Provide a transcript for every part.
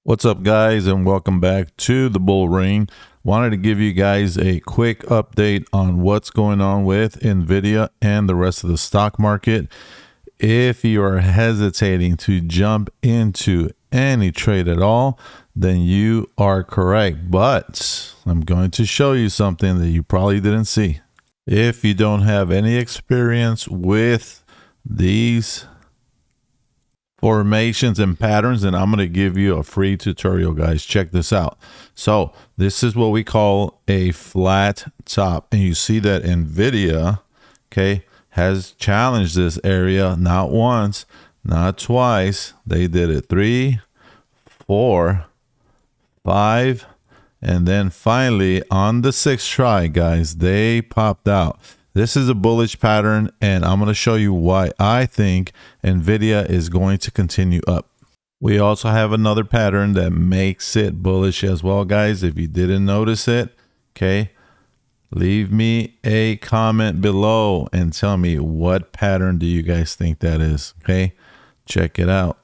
What's up, guys, and welcome back to the Bull Ring. Wanted to give you guys a quick update on what's going on with Nvidia and the rest of the stock market. If you are hesitating to jump into any trade at all, then you are correct. But I'm going to show you something that you probably didn't see. If you don't have any experience with these formations and patterns, and I'm going to give you a free tutorial, guys. Check this out. So this is what we call a flat top, and you see that Nvidia, okay, has challenged this area not once, not twice. They did it 3, 4, 5, and then finally on the 6th try, guys, they popped out. This is a bullish pattern, and I'm going to show you why I think Nvidia is going to continue up. We also have another pattern that makes it bullish as well, guys. If you didn't notice it, okay, leave me a comment below and tell me what pattern do you guys think that is, okay? Check it out.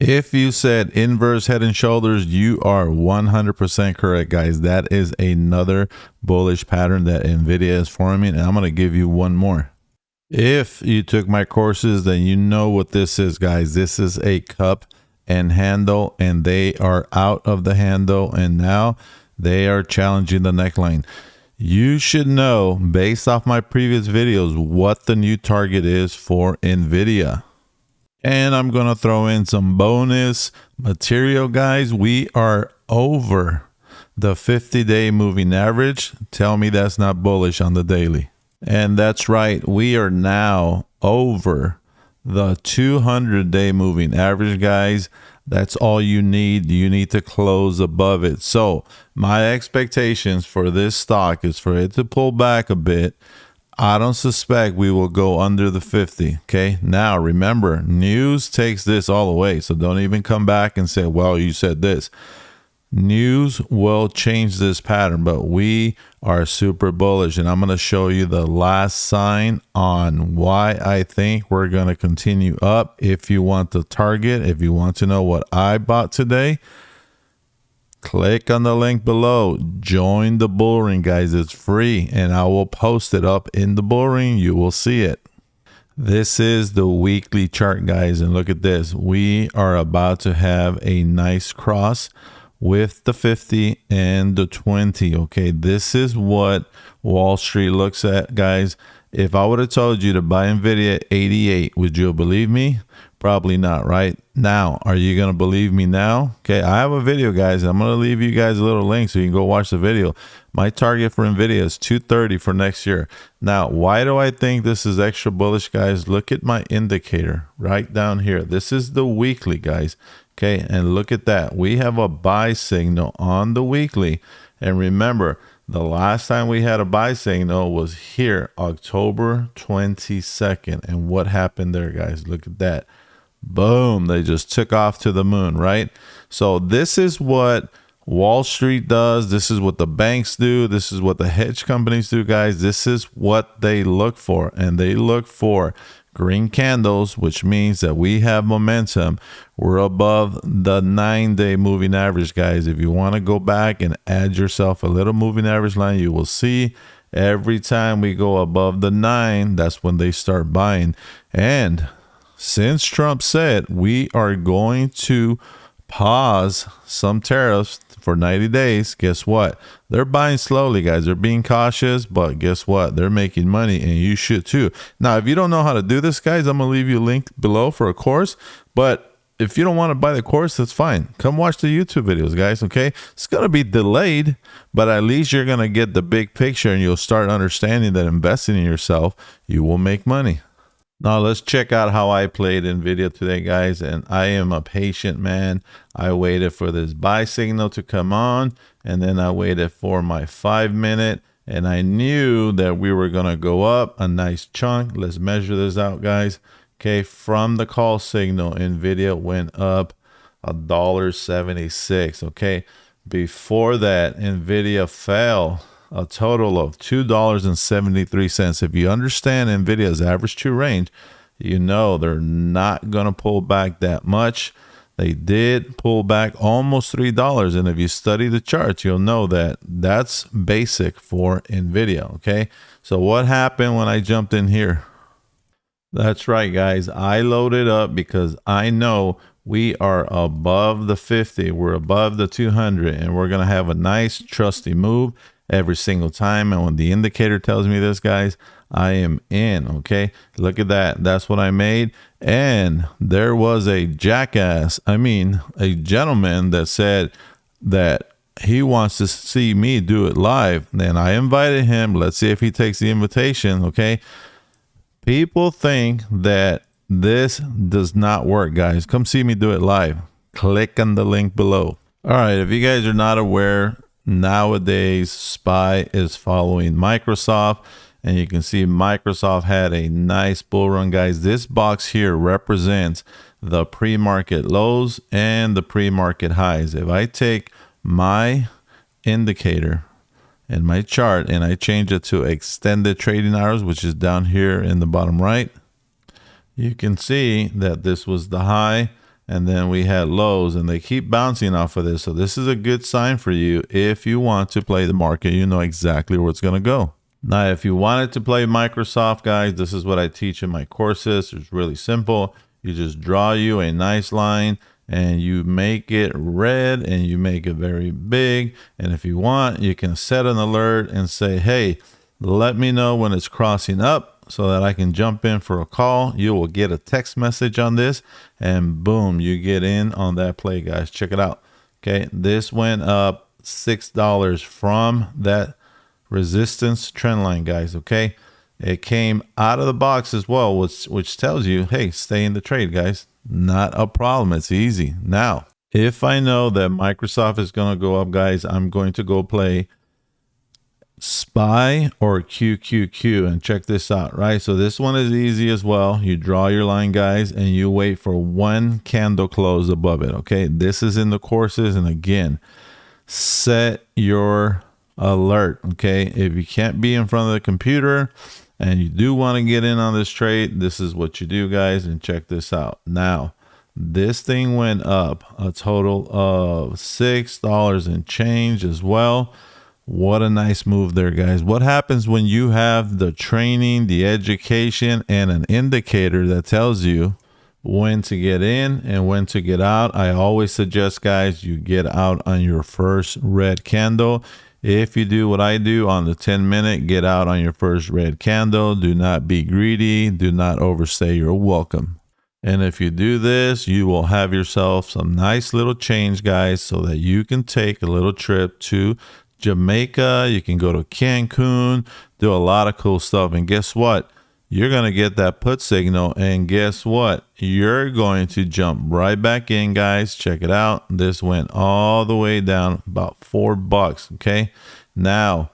If you said inverse head and shoulders, you are 100% correct, guys. That is another bullish pattern that Nvidia is forming, and I'm going to give you one more. If you took my courses, then you know what this is, guys. This is a cup and handle, and they are out of the handle, and now they are challenging the neckline. You should know, based off my previous videos, what the new target is for Nvidia. And I'm going to throw in some bonus material, guys. We are over the 50-day moving average. Tell me that's not bullish on the daily. And that's right. We are now over the 200-day moving average, guys. That's all you need. You need to close above it. So my expectations for this stock is for it to pull back a bit. I don't suspect we will go under the 50. Okay. Now remember, news takes this all away. So don't even come back and say, well, you said this. News will change this pattern, but we are super bullish. And I'm going to show you the last sign on why I think we're going to continue up. If you want the target, if you want to know what I bought today, click on the link below. Join the Bull Ring, guys. It's free, and I will post it up in the Bull Ring. You will see it. This is the weekly chart, guys, and look at this. We are about to have a nice cross with the 50 and the 20. Okay, this is what Wall Street looks at, guys. If I would have told you to buy Nvidia at 88, would you believe me? Probably not, right? Now, are you going to believe me now? Okay, I have a video, guys. I'm going to leave you guys a little link so you can go watch the video. My target for Nvidia is 230 for next year. Now, why do I think this is extra bullish, guys? Look at my indicator right down here. This is the weekly, guys. Okay, and look at that. We have a buy signal on the weekly. And remember, the last time we had a buy signal was here, October 22nd. And what happened there, guys? Look at that. Boom, they just took off to the moon, right? So this is what Wall Street does. This is what the banks do. This is what the hedge companies do, guys. This is what they look for. And they look for green candles, which means that we have momentum. We're above the 9-day moving average, guys. If you want to go back and add yourself a little moving average line, you will see every time we go above the 9, that's when they start buying. And since Trump said we are going to pause some tariffs for 90 days, guess what? They're buying slowly, guys. They're being cautious, but guess what? They're making money, and you should too. Now, if you don't know how to do this, guys, I'm going to leave you a link below for a course. But if you don't want to buy the course, that's fine. Come watch the YouTube videos, guys, okay? It's going to be delayed, but at least you're going to get the big picture, and you'll start understanding that investing in yourself, you will make money. Now let's check out how I played Nvidia today, guys. And I am a patient man. I waited for this buy signal to come on, and then I waited for my 5-minute, and I knew that we were going to go up a nice chunk. Let's measure this out, guys. Okay, from the call signal, Nvidia went up $1.76. Okay, before that, Nvidia fell a total of $2.73. If you understand Nvidia's average true range, you know they're not going to pull back that much. they did pull back almost $3. And if you study the charts, you'll know that that's basic for NVIDIA. Okay. So what happened when I jumped in here? That's right, guys. I loaded up because I know we are above the 50. We're above the 200, and we're going to have a nice trusty move every single time. And when the indicator tells me this, guys, I am in. Okay. Look at that. That's what I made. And there was a jackass, a gentleman that said that he wants to see me do it live. Then I invited him. Let's see if he takes the invitation. Okay. People think that this does not work, guys. Come see me do it live. Click on the link below. All right. If you guys are not aware, nowadays SPY is following Microsoft, and you can see Microsoft had a nice bull run, guys. This box here represents the pre-market lows and the pre-market highs. If I take my indicator and my chart and I change it to extended trading hours, which is down here in the bottom right, you can see that this was the high, and then we had lows, and they keep bouncing off of this. So this is a good sign for you. If you want to play the market, you know exactly where it's going to go. Now, if you wanted to play Microsoft, guys, this is what I teach in my courses. It's really simple. You just draw you a nice line, and you make it red, and you make it very big. And if you want, you can set an alert and say, hey, let me know when it's crossing up so that I can jump in for a call. You will get a text message on this, and boom, you get in on that play, guys. Check it out. Okay, this went up $6 from that resistance trend line, guys. Okay, it came out of the box as well, which tells you, hey, stay in the trade, guys. Not a problem. It's easy. Now, if I know that Microsoft is going to go up, guys, I'm going to go play SPY or QQQ, and check this out, right? So this one is easy as well. You draw your line, guys, and you wait for one candle close above it. Okay, this is in the courses. And again, set your alert. Okay, if you can't be in front of the computer and you do want to get in on this trade, this is what you do, guys. And check this out. Now, this thing went up a total of $6 and change as well. What a nice move there, guys. What happens when you have the training, the education, and an indicator that tells you when to get in and when to get out? I always suggest, guys, you get out on your first red candle. If you do what I do on the 10-minute, get out on your first red candle. Do not be greedy. Do not overstay your welcome. And if you do this, you will have yourself some nice little change, guys, so that you can take a little trip to Jamaica. You can go to Cancun, do a lot of cool stuff. And guess what? You're going to get that put signal. And guess what? You're going to jump right back in, guys. Check it out. This went all the way down about $4. Okay. Now,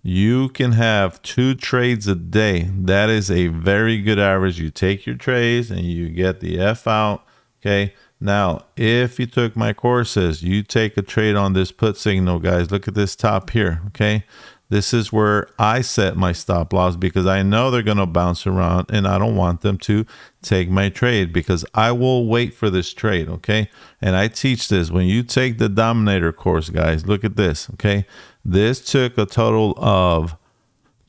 you can have 2 trades a day. That is a very good average. You take your trades and you get the F out. Okay. Now, if you took my courses, you take a trade on this put signal, guys. Look at this top here. Okay. This is where I set my stop loss because I know they're going to bounce around and I don't want them to take my trade because I will wait for this trade. Okay. And I teach this when you take the Dominator course, guys. Look at this. Okay. This took a total of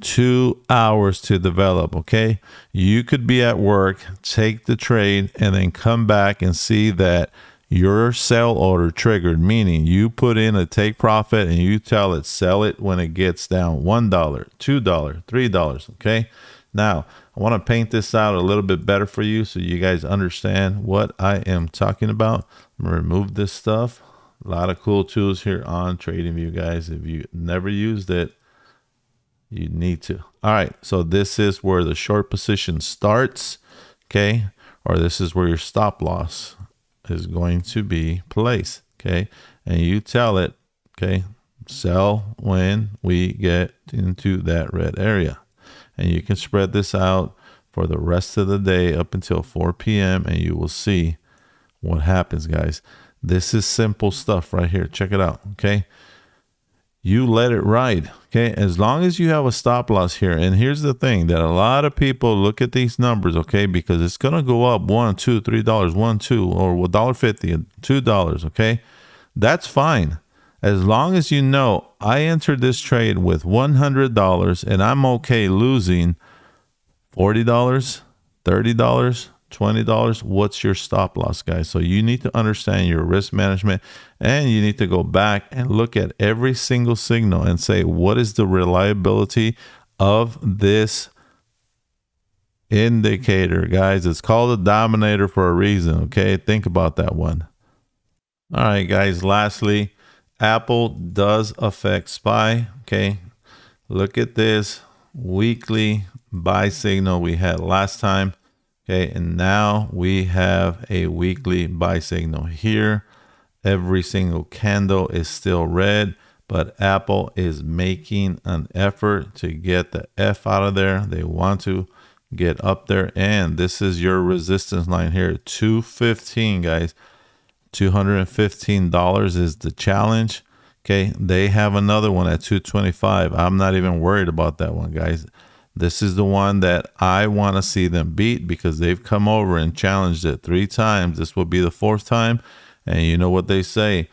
2 hours to develop. Okay. You could be at work, take the trade, and then come back and see that your sell order triggered, meaning you put in a take profit and you tell it sell it when it gets down $1, $2, $3. Okay. Now I want to paint this out a little bit better for you so you guys understand what I am talking about. I'm going to remove this stuff. A lot of cool tools here on TradingView, guys. If you never used it, you need to. All right. So this is where the short position starts. Okay. Or this is where your stop loss is going to be placed. Okay. And you tell it, okay, sell when we get into that red area. And you can spread this out for the rest of the day up until 4 p.m. and you will see what happens, guys. This is simple stuff right here. Check it out. Okay. you let it ride. Okay, as long as you have a stop loss here. And here's the thing that a lot of people look at these numbers, okay, because it's gonna go up $1, $2, $3, $1, $2, or $1.50, $2. Okay, that's fine. As long as you know I entered this trade with $100 and I'm okay losing $40, $30, $20. What's your stop loss, guys? So you need to understand your risk management, and you need to go back and look at every single signal and say, what is the reliability of this indicator, guys? It's called a dominator for a reason. Okay, think about that one. All right, guys, lastly, Apple does affect SPY. Okay, look at this weekly buy signal we had last time. Okay, and now we have a weekly buy signal here. Every single candle is still red, but Apple is making an effort to get the F out of there. They want to get up there, and this is your resistance line here, 215, guys. $215 is the challenge. Okay, they have another one at 225. I'm not even worried about that one, guys. This is the one that I want to see them beat because they've come over and challenged it 3 times. This will be the 4th time. And you know what they say,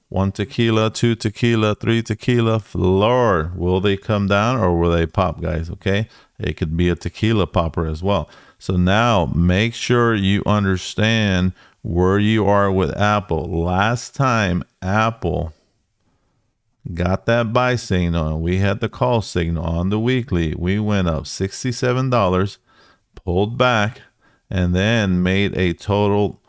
1 tequila, 2 tequila, 3 tequila, floor. Will they come down or will they pop, guys? Okay, it could be a tequila popper as well. So now make sure you understand where you are with Apple. Last time Apple got that buy signal and we had the call signal on the weekly, we went up $67, pulled back, and then made a total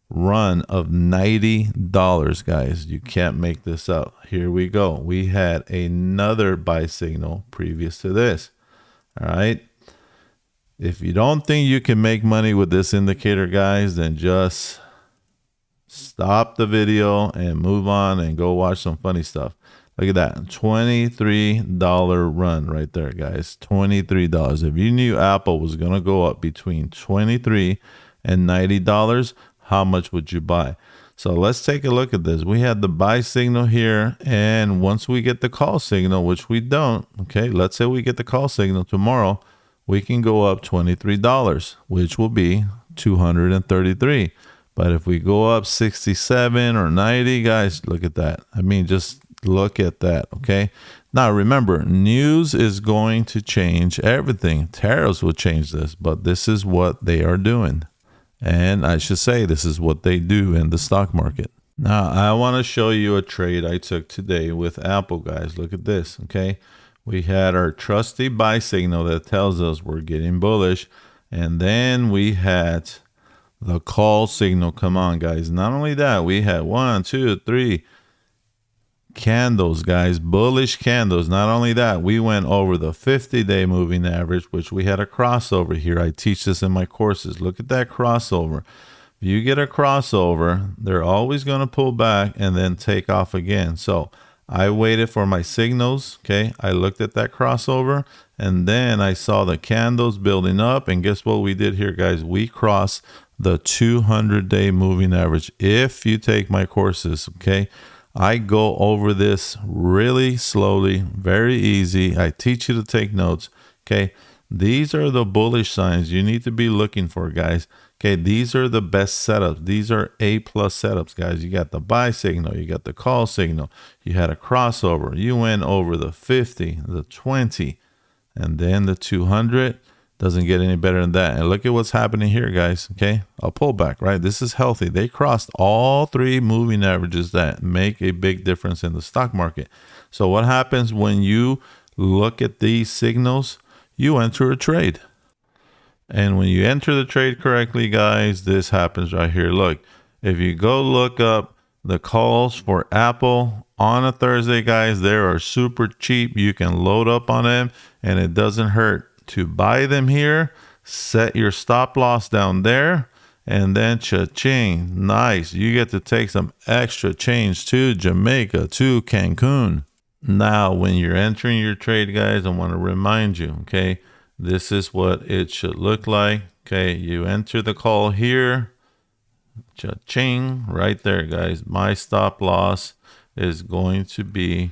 run of $90, guys. You can't make this up. Here we go. We had another buy signal previous to this. All right, if you don't think you can make money with this indicator, guys, then just stop the video and move on and go watch some funny stuff. Look at that, $23 run right there, guys. $23. If you knew Apple was going to go up between $23 and $90, how much would you buy? So let's take a look at this. We had the buy signal here, and once we get the call signal, which we don't, okay, let's say we get the call signal tomorrow, we can go up $23, which will be $233. But if we go up 67 or 90, guys, look at that. I mean, just look at that, okay? Now, remember, news is going to change everything. Tariffs will change this, but this is what they are doing. And I should say, this is what they do in the stock market. Now, I want to show you a trade I took today with Apple, guys. Look at this, okay? We had our trusty buy signal that tells us we're getting bullish. And then we had the call signal. Come on, guys. Not only that, we had 1, 2, 3 candles, guys, bullish candles. Not only that, we went over the 50-day moving average, which we had a crossover here. I teach this in my courses. Look at that crossover. If you get a crossover, they're always going to pull back and then take off again. So I waited for my signals. Okay, I looked at that crossover, and then I saw the candles building up, and guess what we did here, guys? We crossed the 200-day moving average. If you take my courses, okay, I go over this really slowly, very easy. I teach you to take notes. Okay, these are the bullish signs you need to be looking for, guys. Okay, these are the best setups. These are A+ setups, guys. You got the buy signal, you got the call signal, you had a crossover, you went over the 50, the 20, and then the 200. Doesn't get any better than that. And look at what's happening here, guys. Okay, a pullback, right? This is healthy. They crossed all 3 moving averages that make a big difference in the stock market. So what happens when you look at these signals? You enter a trade. And when you enter the trade correctly, guys, this happens right here. Look, if you go look up the calls for Apple on a Thursday, guys, they are super cheap. You can load up on them and it doesn't hurt to buy them here. Set your stop loss down there, and then cha-ching, nice, you get to take some extra change to Jamaica, to Cancun. Now when you're entering your trade, guys, I want to remind you, okay, this is what it should look like. Okay, you enter the call here, cha-ching, right there, guys. My stop loss is going to be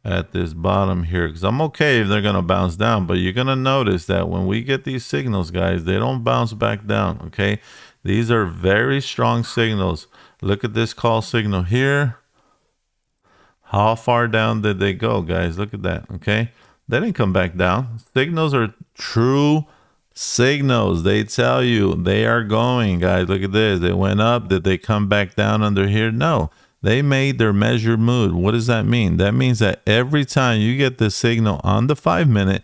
at this bottom here, because I'm okay if they're going to bounce down, but you're going to notice that when we get these signals, guys, they don't bounce back down. Okay, these are very strong signals. Look at this call signal here. How far down did they go, guys? Look at that. Okay, they didn't come back down. Signals are true signals. They tell you they are going, guys. Look at this. They went up. Did they come back down under here? No. They made their measured move. What does that mean? That means that every time you get the signal on the 5-minute,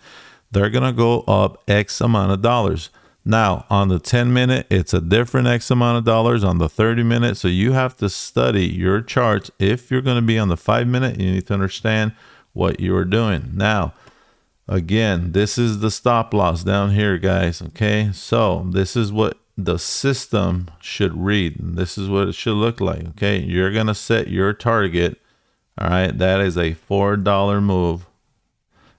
they're going to go up X amount of dollars. Now, on the 10-minute, it's a different X amount of dollars. On the 30-minute, so you have to study your charts. If you're going to be on the 5-minute, you need to understand what you are doing. Now, again, this is the stop loss down here, guys. Okay, so this is what the system should read. This is what it should look like. Okay, you're going to set your target. All right, that is a $4 move,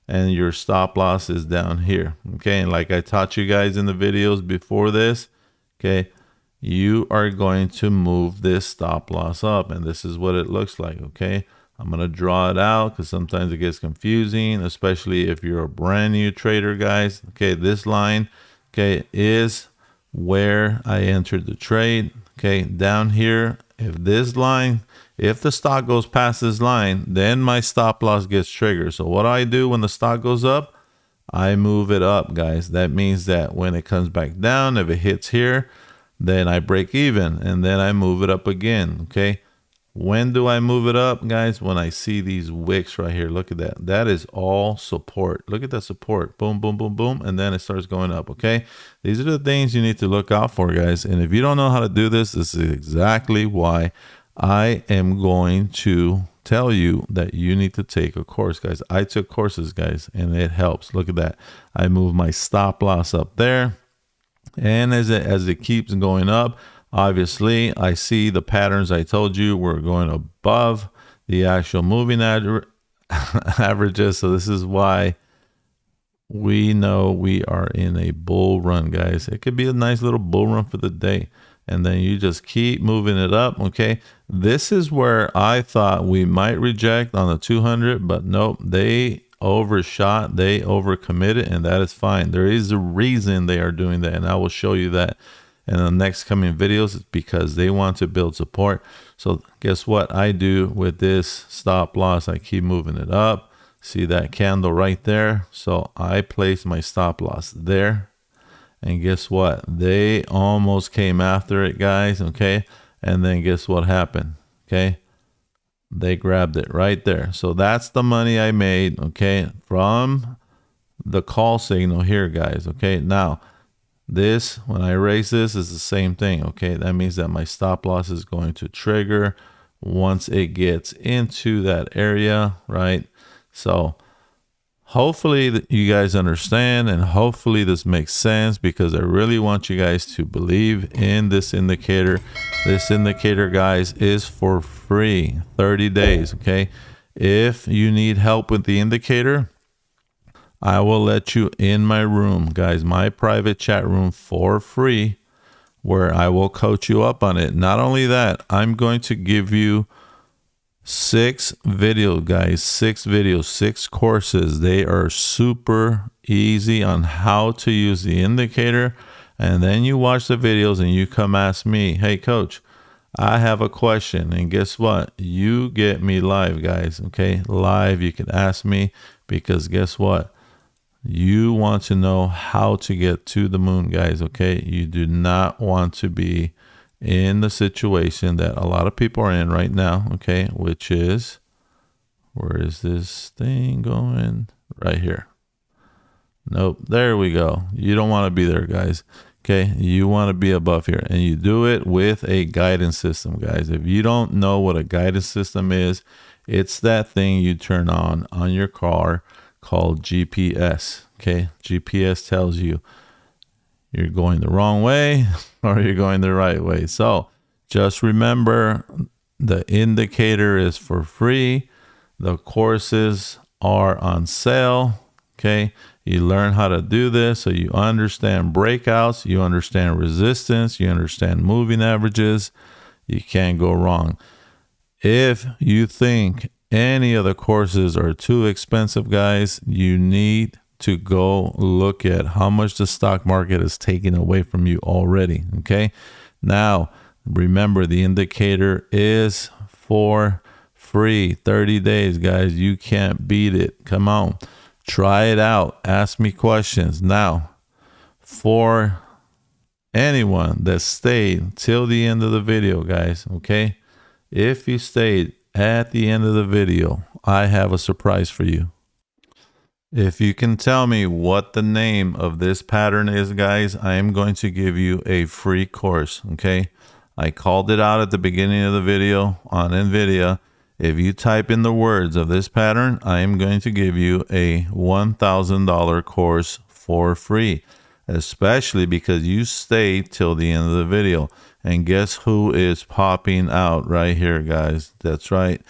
and your stop loss is down here. Okay, and like I taught you guys in the videos before this, okay, you are going to move this stop loss up, and this is what it looks like. Okay, I'm going to draw it out because sometimes it gets confusing, especially if you're a brand new trader, guys. Okay, this line, okay, is where I entered the trade. Okay, down here, if the stock goes past this line, then my stop loss gets triggered. So what do I do when the stock goes up? I move it up, guys. That means that when it comes back down, if it hits here, then I break even, and then I move it up again. Okay, when do I move it up, guys? When I see these wicks right here. Look at that. That is all support. Look at that support. Boom, boom, boom, boom. And then it starts going up. Okay, these are the things you need to look out for, guys. And if you don't know how to do this, this is exactly why I am going to tell you that you need to take a course, guys. I took courses, guys, and it helps. Look at that. I move my stop loss up there, and as it keeps going up, obviously I see the patterns I told you were going above the actual moving averages. So this is why we know we are in a bull run, guys. It could be a nice little bull run for the day, and then you just keep moving it up. Okay, this is where I thought we might reject on the 200, but nope, they overshot, they overcommitted, and that is fine. There is a reason they are doing that, and I will show you that in the next coming videos. It's because they want to build support. So guess what I do with this stop loss? I keep moving it up. See that candle right there? So I place my stop loss there. And guess what? They almost came after it, guys. Okay. And then guess what happened? Okay. They grabbed it right there. So that's the money I made. Okay. From the call signal here, guys. Okay. Now, this, when I raise this, is the same thing. Okay. That means that my stop loss is going to trigger once it gets into that area, right? So hopefully you guys understand, and hopefully this makes sense, because I really want you guys to believe in this indicator. This indicator, guys, is for free, 30 days. Okay. If you need help with the indicator, I will let you in my room, guys, my private chat room for free, where I will coach you up on it. Not only that, I'm going to give you 6 videos, guys, 6 videos, 6 courses. They are super easy on how to use the indicator. And then you watch the videos and you come ask me, hey, coach, I have a question. And guess what? You get me live, guys. Okay, live. You can ask me, because guess what? You want to know how to get to the moon, guys. Okay, you do not want to be in the situation that a lot of people are in right now. Okay, which is, where is this thing going? Right here. Nope, there we go. You don't want to be there, guys. Okay, you want to be above here, and you do it with a guidance system, guys. If you don't know what a guidance system is, it's that thing you turn on your car called GPS. Okay, GPS tells you you're going the wrong way or you're going the right way. So just remember, the indicator is for free. The courses are on sale. Okay, you learn how to do this, so you understand breakouts, you understand resistance, you understand moving averages. You can't go wrong. If you think any of the courses are too expensive, guys, you need to go look at how much the stock market is taking away from you already. Okay. Now, remember, the indicator is for free. 30 days, guys. You can't beat it. Come on. Try it out. Ask me questions. Now, for anyone that stayed till the end of the video, guys, okay? If you stayed at the end of the video, I have a surprise for you. If you can tell me what the name of this pattern is, guys, I am going to give you a free course, okay? I called it out at the beginning of the video on NVIDIA. If you type in the words of this pattern, I am going to give you a $1,000 course for free, especially because you stayed till the end of the video. And guess who is popping out right here, guys? That's right.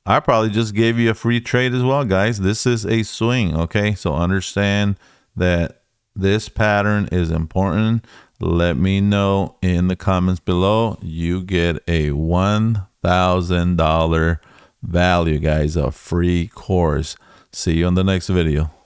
I probably just gave you a free trade as well, guys. This is a swing, okay? So understand that this pattern is important. Let me know in the comments below. You get a $1,000 value, guys, a free course. See you on the next video.